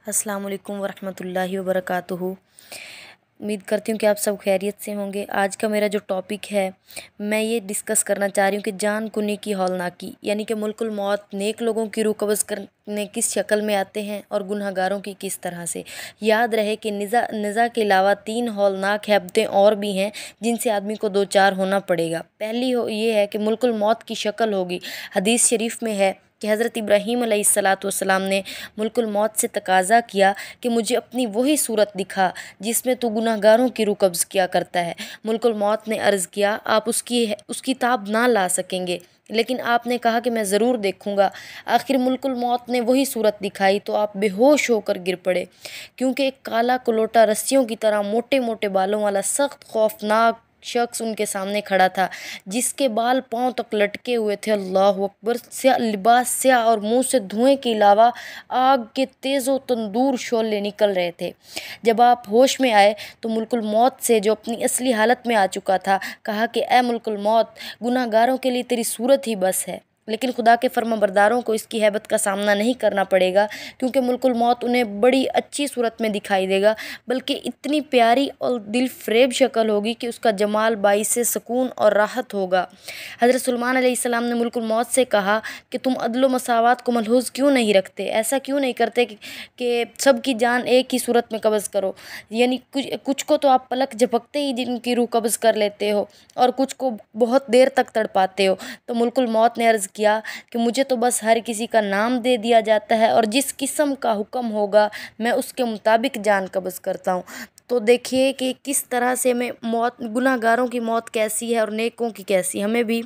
अस्सलाम वालेकुम वरहमतुल्लाहि वबरकातुहू। उम्मीद करती हूँ कि आप सब खैरियत से होंगे। आज का मेरा जो टॉपिक है, मैं ये डिस्कस करना चाह रही हूँ कि जान कुनी की हौलनाकी, यानी कि मुल्कुल मौत नेक लोगों की रूह कब्ज़ करने किस शक्ल में आते हैं और गुनहगारों की किस तरह से। याद रहे कि नज़ा के अलावा 3 हौलनाक हैबतें और भी हैं जिनसे आदमी को दो चार होना पड़ेगा। पहली ये है कि मुल्कुल मौत की शक्ल होगी। हदीस शरीफ में है कि हज़रत इब्राहीम अलैहिस्सलाम ने मुल्कुल मौत से तकाज़ा किया कि मुझे अपनी वही सूरत दिखा जिसमें तू गुनहगारों की रूह कब्ज़ किया करता है। मुल्कुल मौत ने अर्ज़ किया, आप उसकी ताब ना ला सकेंगे, लेकिन आपने कहा कि मैं ज़रूर देखूंगा। आखिर मुल्कुल मौत ने वही सूरत दिखाई तो आप बेहोश होकर गिर पड़े, क्योंकि एक काला कुलोटा रस्सियों की तरह मोटे मोटे बालों वाला सख्त खौफनाक शख्स उनके सामने खड़ा था, जिसके बाल पाँव तक लटके हुए थे। अल्लाह अकबर। स्या लिबास स्या और मुंह से धुएं के अलावा आग के तेज़ो तंदूर शोले निकल रहे थे। जब आप होश में आए तो मुल्कुल मौत से, जो अपनी असली हालत में आ चुका था, कहा कि ए मुल्कुल मौत, गुनाहगारों के लिए तेरी सूरत ही बस है, लेकिन खुदा के फर्माबरदारों को इसकी हैबत का सामना नहीं करना पड़ेगा, क्योंकि मुल्कुल मौत उन्हें बड़ी अच्छी सूरत में दिखाई देगा, बल्कि इतनी प्यारी और दिल फ़रेब शक्ल होगी कि उसका जमाल बाइसे सुकून और राहत होगा। हज़रत सुलेमान अलैहिस्सलाम ने मुल्कुल मौत से कहा कि तुम अदल व मसावत को मलहूज़ क्यों नहीं रखते, ऐसा क्यों नहीं करते कि सब की जान एक ही सूरत में कब्ज़ करो, यानी कुछ को तो आप पलक झपकते ही जिनकी रूह कब्ज़ कर लेते हो और कुछ को बहुत देर तक तड़पाते हो। तो मुल्कुल मौत ने अर्ज़ किया कि मुझे तो बस हर किसी का नाम दे दिया जाता है और जिस किस्म का हुक्म होगा मैं उसके मुताबिक जान कब्ज़ करता हूँ। तो देखिए कि किस तरह से मैं मौत, गुनाहगारों की मौत कैसी है और नेकों की कैसी। हमें भी